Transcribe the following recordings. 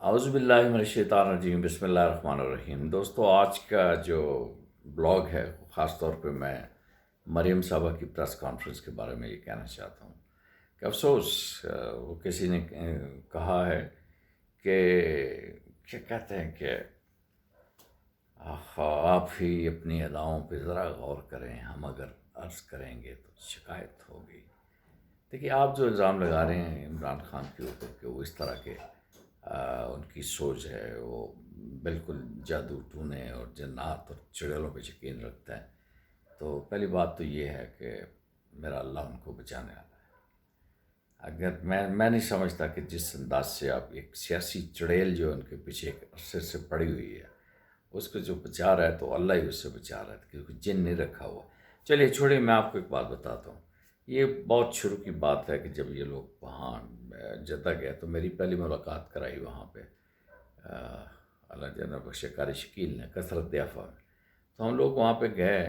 اعوذ باللہ من الشیطان الرجیم، بسم اللہ الرحمن الرحیم۔ دوستو، آج کا جو بلاگ ہے خاص طور پہ میں مریم صاحبہ کی پریس کانفرنس کے بارے میں یہ کہنا چاہتا ہوں کہ افسوس وہ کسی نے کہا ہے کہ کیا کہتے ہیں کہ آپ ہی اپنی اداؤں پہ ذرا غور کریں، ہم اگر عرض کریں گے تو شکایت ہوگی۔ دیکھیے، آپ جو الزام لگا رہے ہیں عمران خان کے اوپر کہ وہ اس طرح کے ان کی سوچ ہے، وہ بالکل جادو ٹونے اور جنات اور چڑیلوں پہ یقین رکھتا ہے، تو پہلی بات تو یہ ہے کہ میرا اللہ ان کو بچانے والا ہے۔ اگر میں نہیں سمجھتا کہ جس انداز سے آپ ایک سیاسی چڑیل جو ان کے پیچھے ایک عرصے سے پڑی ہوئی ہے، اس کو جو بچا رہا ہے تو اللہ ہی اس سے بچا رہا ہے، کیونکہ جن نہیں رکھا ہوا۔ چلیے چھوڑیے، میں آپ کو ایک بات بتاتا ہوں۔ یہ بہت شروع کی بات ہے کہ جب یہ لوگ وہاں جدہ گئے تو میری پہلی ملاقات کرائی وہاں پہ اللہ جناب بخش قاری شکیل نے کثرت افواہ میں۔ تو ہم لوگ وہاں پہ گئے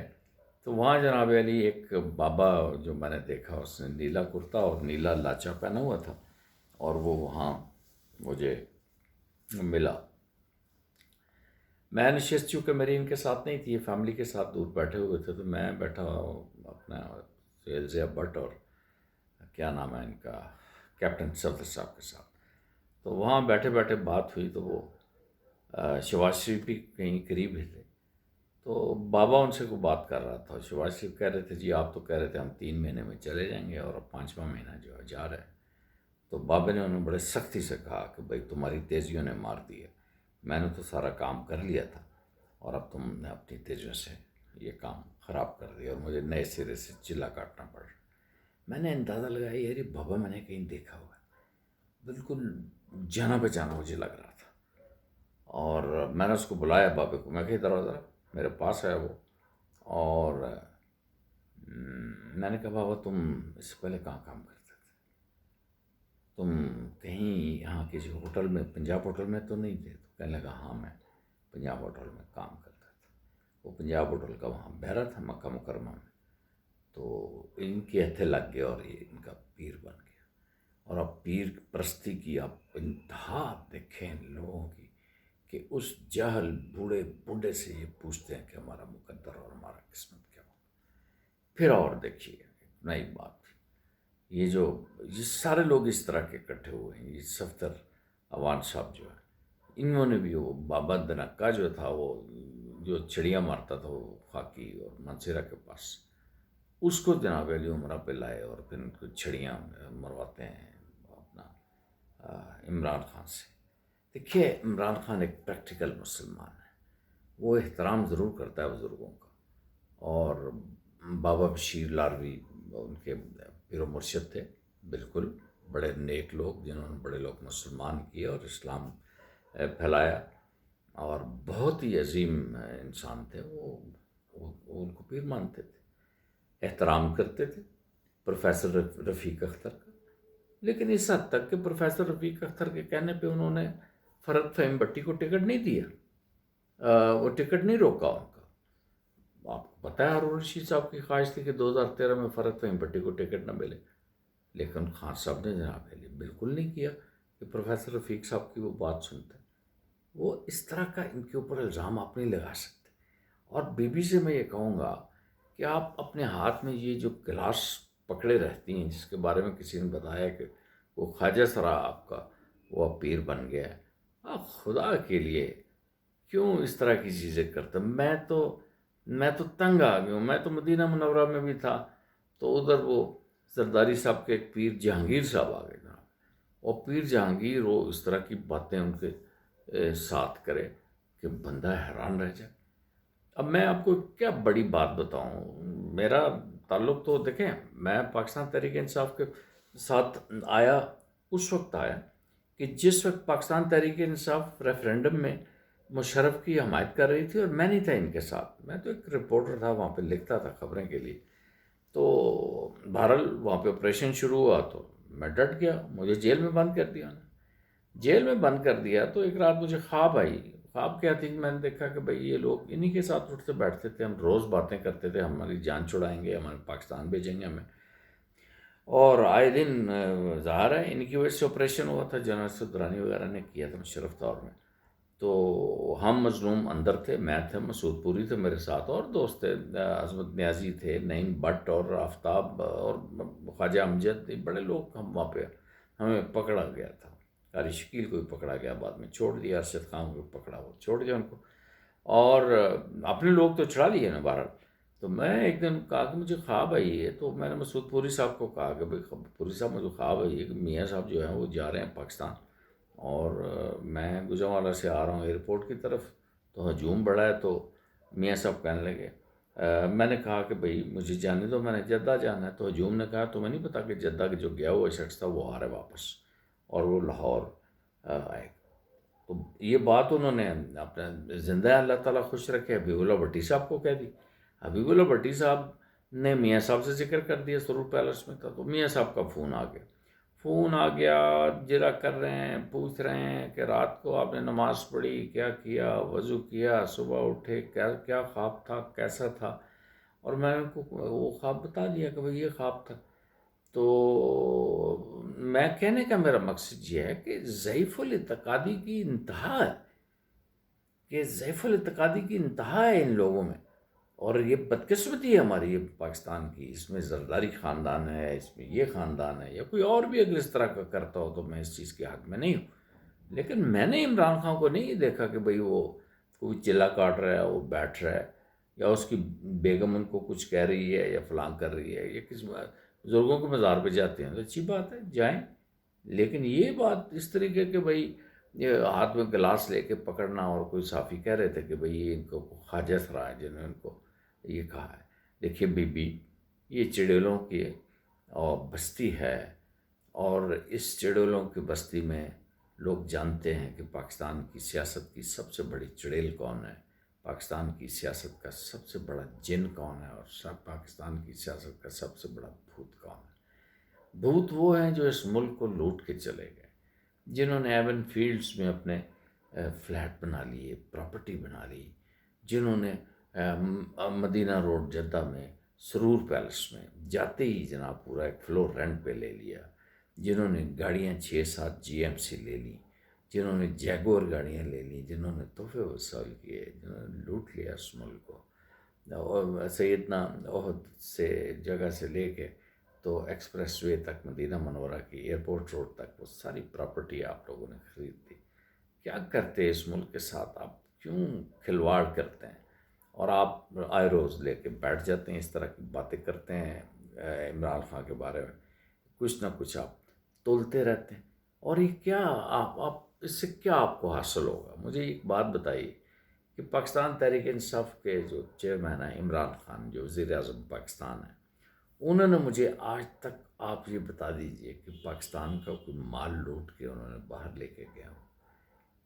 تو وہاں جناب علی ایک بابا جو میں نے دیکھا، اس نے نیلا کرتا اور نیلا لاچا پہنا ہوا تھا، اور وہ وہاں مجھے ملا۔ میں نشست چونکہ میری ان کے ساتھ نہیں تھی، یہ فیملی کے ساتھ دور بیٹھے ہوئے تھے، تو میں بیٹھا اپنا سیلزیا بٹ اور کیا نام ہے ان کا، کیپٹن صفدر صاحب کے ساتھ۔ تو وہاں بیٹھے بیٹھے بات ہوئی تو وہ شہباز شریف بھی کہیں قریب ہی تھے، تو بابا ان سے کوئی بات کر رہا تھا۔ شہباز شریف کہہ رہے تھے جی آپ تو کہہ رہے تھے ہم 3 مہینے میں چلے جائیں گے، اور اب 5واں مہینہ جو ہے جا رہا ہے۔ تو بابا نے انہوں نے بڑے سختی سے کہا کہ بھائی تمہاری تیزیوں نے مار دی ہے، میں نے تو سارا کام کر لیا تھا اور اب تم نے اپنی تیزیوں سے یہ کام خراب کر دیا اور مجھے نئے سرے سے چلا کاٹنا پڑ رہا۔ میں نے اندازہ لگایا یار یہ بابا میں نے کہیں دیکھا ہوا ہے، بالکل جانا پہچانا مجھے لگ رہا تھا۔ اور میں نے اس کو بلایا بابے کو، میں کہ ادھر ذرا میرے پاس ہے وہ، اور میں نے کہا بابا تم اس سے پہلے کہاں کام کرتے تھے؟ تم کہیں یہاں کسی ہوٹل میں، پنجاب ہوٹل میں تو نہیں تھے؟ تو کہنے لگا ہاں میں پنجاب ہوٹل میں کام کرتا تھا۔ وہ پنجاب ہوٹل کا وہاں بہرا تھا مکہ مکرمہ میں، تو ان کے ہتھے لگ گئے اور یہ ان کا پیر بن گیا۔ اور اب پیر پرستی کی آپ انتہا دیکھیں ان لوگوں کی، کہ اس جاہل بوڑھے بوڑھے سے یہ پوچھتے ہیں کہ ہمارا مقدر اور ہمارا قسمت کیا ہو۔ پھر اور دیکھیے ایک نئی بات، یہ سارے لوگ اس طرح کے اکٹھے ہوئے ہیں۔ یہ صفدر عوان صاحب جو ہے، انہوں نے بھی وہ بابا دنکا جو تھا، وہ جو چڑیاں مارتا تھا وہ خاکی اور منصیرہ کے پاس، اس کو جناب علی عمرہ پہ لائے اور پھر ان کو چھڑیاں مرواتے ہیں اپنا عمران خان سے۔ دیکھیے عمران خان ایک پریکٹیکل مسلمان ہے، وہ احترام ضرور کرتا ہے بزرگوں کا، اور بابا بشیر لاروی ان کے پیر و مرشد تھے، بالکل بڑے نیک لوگ جنہوں نے بڑے لوگ مسلمان کیے اور اسلام پھیلایا، اور بہت ہی عظیم انسان تھے وہ ان کو پیر مانتے تھے، احترام کرتے تھے پروفیسر رفیق اختر کا۔ لیکن اس حد تک کہ پروفیسر رفیق اختر کے کہنے پہ انہوں نے فرد فہیم بٹی کو ٹکٹ نہیں دیا، وہ ٹکٹ نہیں روکا ان کا۔ آپ کو پتہ ہے ہارون رشید صاحب کی خواہش تھی کہ 2013 میں فرد فہیم بٹی کو ٹکٹ نہ ملے، لیکن خان صاحب نے جناب علی بالکل نہیں کیا کہ پروفیسر رفیق صاحب کی وہ بات سنتے۔ وہ اس طرح کا ان کے اوپر الزام آپ نہیں لگا سکتے۔ اور بی بی سے میں یہ کہوں گا کہ آپ اپنے ہاتھ میں یہ جو گلاس پکڑے رہتی ہیں، جس کے بارے میں کسی نے بتایا کہ وہ خواجہ سرا آپ کا وہ پیر بن گیا ہے، آپ خدا کے لیے کیوں اس طرح کی چیزیں کرتے؟ میں تو تنگ آ گیا ہوں۔ میں تو مدینہ منورہ میں بھی تھا، تو ادھر وہ زرداری صاحب کے ایک پیر جہانگیر صاحب آ گئے جناب، اور پیر جہانگیر وہ اس طرح کی باتیں ان کے ساتھ کرے کہ بندہ حیران رہ جائے۔ اب میں آپ کو کیا بڑی بات بتاؤں، میرا تعلق تو دیکھیں، میں پاکستان تحریک انصاف کے ساتھ آیا، اس وقت آیا کہ جس وقت پاکستان تحریک انصاف ریفرینڈم میں مشرف کی حمایت کر رہی تھی، اور میں نہیں تھا ان کے ساتھ، میں تو ایک رپورٹر تھا، وہاں پہ لکھتا تھا خبریں کے لیے۔ تو بہرحال وہاں پہ آپریشن شروع ہوا تو میں ڈٹ گیا، مجھے جیل میں بند کر دیا انہوں نے۔ جیل میں بند کر دیا تو ایک رات مجھے خواب آئی۔ خواب کیا تھی کہ میں نے دیکھا کہ بھئی یہ لوگ انہی کے ساتھ اٹھتے بیٹھتے تھے، ہم روز باتیں کرتے تھے، ہماری جان چھڑائیں گے، ہمارے پاکستان بھیجیں گے ہمیں۔ اور آئے دن ظاہر ہے ان کی وجہ سے آپریشن ہوا تھا، جنرل اسد درانی وغیرہ نے کیا تھا مشرف دور میں. تو ہم مظلوم اندر تھے، میں تھے، مسعود پوری تھے میرے ساتھ، اور دوست تھے، عظمت نیازی تھے، نعیم بٹ اور آفتاب اور خواجہ امجد، بڑے لوگ ہم وہاں پہ. ہمیں پکڑا گیا تھا، قاری شکیل کو بھی پکڑا گیا، بعد میں چھوڑ دیا، ارشد خان کو بھی پکڑا، وہ چھوڑ دیا ان کو، اور اپنے لوگ تو چھڑا لیے نا بہرحال. تو میں ایک دن کہا کہ مجھے خواب آئی ہے، تو میں نے مسعود پوری صاحب کو کہا کہ بھائی پوری صاحب مجھے خواب آئی ہے کہ میاں صاحب جو ہیں وہ جا رہے ہیں پاکستان، اور میں گوجرانوالہ سے آ رہا ہوں ایئرپورٹ کی طرف، تو ہجوم بڑا ہے. تو میاں صاحب کہنے لگے، میں نے کہا کہ بھئی مجھے جانے دو، میں نے جدہ جانا ہے. تو ہجوم نے کہا تمہیں نہیں پتا کہ جدہ کے جو گیا ہوا شخص تھا وہ آ رہا ہے واپس، اور وہ لاہور آئے گا. تو یہ بات انہوں نے اپنے زندہ اللہ تعالیٰ خوش رکھے حبیب اللہ بھٹی صاحب کو کہہ دی. حبیب اللہ بھٹی صاحب نے میاں صاحب سے ذکر کر دیا، سرور پیلس میں تھا، تو میاں صاحب کا فون آ گیا، جرا کر رہے ہیں، پوچھ رہے ہیں کہ رات کو آپ نے نماز پڑھی، کیا کیا، وضو کیا، صبح اٹھے، کیا کیا خواب تھا، کیسا تھا. اور میں ان کو وہ خواب بتا دیا کہ بھئی یہ خواب تھا. تو میں کہنے کا میرا مقصد یہ ہے کہ ضعیف الاعتقادی کی انتہا ہے، ان لوگوں میں. اور یہ بدقسمتی ہے ہماری، یہ پاکستان کی، اس میں زرداری خاندان ہے، اس میں یہ خاندان ہے، یا کوئی اور بھی اگر اس طرح کا کرتا ہو تو میں اس چیز کے حق میں نہیں ہوں. لیکن میں نے عمران خان کو نہیں دیکھا کہ بھئی وہ کوئی چلا کاٹ رہا ہے، وہ بیٹھ رہا ہے، یا اس کی بیگم ان کو کچھ کہہ رہی ہے یا فلاں کر رہی ہے، یا کس بزرگوں کے مزار پہ جاتے ہیں تو اچھی بات ہے جائیں. لیکن یہ بات اس طریقے کہ بھئی یہ ہاتھ میں گلاس لے کے پکڑنا، اور کوئی صحافی کہہ رہے تھے کہ بھئی یہ ان کو خواجہ سرا ہے جنہوں نے ان کو یہ کہا ہے. دیکھیے بی بی، یہ چڑیلوں کی اور بستی ہے، اور اس چڑیلوں کی بستی میں لوگ جانتے ہیں کہ پاکستان کی سیاست کی سب سے بڑی چڑیل کون ہے، پاکستان کی سیاست کا سب سے بڑا جن کون ہے، اور پاکستان کی سیاست کا سب سے بڑا بھوت کون ہے. بھوت وہ ہیں جو اس ملک کو لوٹ کے چلے گئے، جنہوں نے ایون فیلڈز میں اپنے فلیٹ بنا لیے، پراپرٹی بنا لی، جنہوں نے مدینہ روڈ جدہ میں سرور پیلس میں جاتے ہی جناب پورا ایک فلور رینٹ پہ لے لیا، جنہوں نے گاڑیاں 6-7 جی ایم سے لے لی، جنہوں نے جیگور گاڑیاں لے لی، جنہوں نے تحفے وصول کیے، جنہوں نے لوٹ لیا اس ملک کو. اور سیدنا عہد سے جگہ سے لے کے تو ایکسپریس وے تک، مدینہ منورہ کی ایئرپورٹ روڈ تک، وہ ساری پراپرٹی آپ لوگوں نے خرید دی. کیا کرتے ہیں اس ملک کے ساتھ آپ؟ کیوں کھلواڑ کرتے ہیں؟ اور آپ آئے روز لے کے بیٹھ جاتے ہیں، اس طرح کی باتیں کرتے ہیں عمران خان کے بارے میں، کچھ نہ کچھ آپ تولتے رہتے ہیں. اور یہ کیا آپ اس سے کیا آپ کو حاصل ہوگا؟ مجھے ایک بات بتائیے کہ پاکستان تحریک انصاف کے جو چیئرمین ہیں عمران خان، جو وزیر اعظم پاکستان ہیں، انہوں نے مجھے آج تک آپ یہ بتا دیجئے کہ پاکستان کا کوئی مال لوٹ کے انہوں نے باہر لے کے گیا ہو،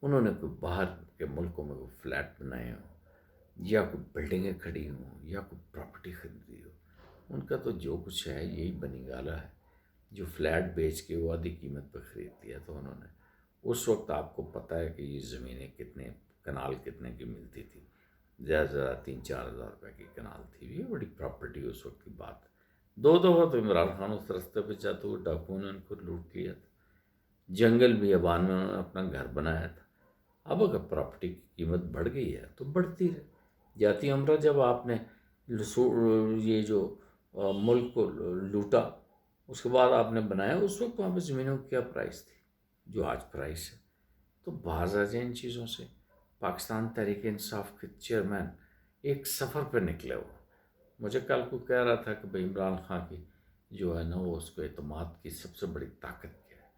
انہوں نے کوئی باہر کے ملکوں میں کوئی فلیٹ بنائے ہوں، یا کوئی بلڈنگیں کھڑی ہوں، یا کوئی پراپرٹی خریدی ہو. ان کا تو جو کچھ ہے یہی بنی گالا ہے، جو فلیٹ بیچ کے وہ آدھی قیمت پہ خرید دیا. تو انہوں نے اس وقت، آپ کو پتہ ہے کہ یہ زمینیں کتنے، کنال کتنے کی ملتی تھی، زیادہ سے زیادہ 3-4 ہزار روپے کی کنال تھی. یہ بڑی پراپرٹی اس وقت کی بات. 2 دفعہ تو عمران خان اس رستے پہ جاتے ہوئے ڈاکوؤں نے ان کو لوٹ لیا تھا. جنگل بیابان میں انہوں نے اپنا گھر بنایا تھا. اب اگر پراپرٹی کی قیمت بڑھ گئی ہے تو بڑھتی رہے. جاتی عمرہ جب آپ نے یہ جو ملک کو لوٹا، اس کے بعد آپ نے بنایا، اس وقت وہاں پہ زمینوں کی کیا پرائس تھی جو آج پرائس ہے؟ تو باز آ جائیں ان چیزوں سے. پاکستان تحریک انصاف کے چیئرمین ایک سفر پہ نکلے ہوئے. مجھے کل کو کہہ رہا تھا کہ بھئی عمران خان کی جو ہے نا، وہ اس کو اعتماد کی سب سے بڑی طاقت کیا ہے.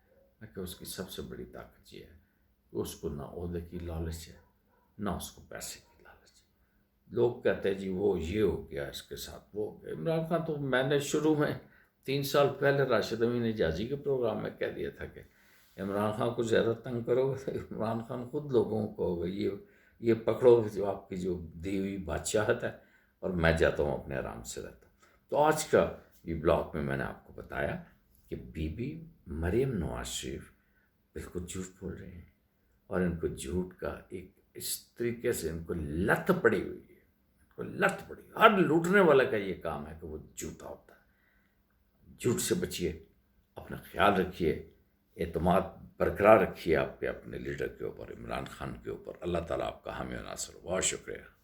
میں کہ اس کی سب سے بڑی طاقت یہ ہے کہ اس کو نہ عہدے کی لالچ ہے، نہ اس کو پیسے کی لالچ ہے. لوگ کہتے ہیں جی وہ یہ ہو گیا اس کے ساتھ، وہ ہو گیا. عمران خان تو میں نے شروع میں 3 سال پہلے راشد امین حجازی کے پروگرام میں کہہ دیا تھا کہ عمران خان کو زیادہ تنگ کرو گے تو عمران خان خود لوگوں کو ہوگا یہ پکڑو جو آپ کی جو دی ہوئی بادشاہت ہے، اور میں جاتا ہوں اپنے آرام سے رہتا ہوں. تو آج کا یہ بلاگ میں نے آپ کو بتایا کہ بی بی مریم نواز شریف بالکل جھوٹ بول رہے ہیں، اور ان کو جھوٹ کا ایک اس طریقے سے ان کو لت پڑی ہوئی ہے، ان کو لت پڑی. ہر لوٹنے والے کا یہ کام ہے کہ وہ جھوٹا ہوتا ہے. جھوٹ سے بچیے، اپنا خیال رکھیے، اعتماد برقرار رکھیے آپ کے اپنے لیڈر کے اوپر، عمران خان کے اوپر۔ اللہ تعالیٰ آپ کا حامی و ناصر ہو۔ بہت شکریہ۔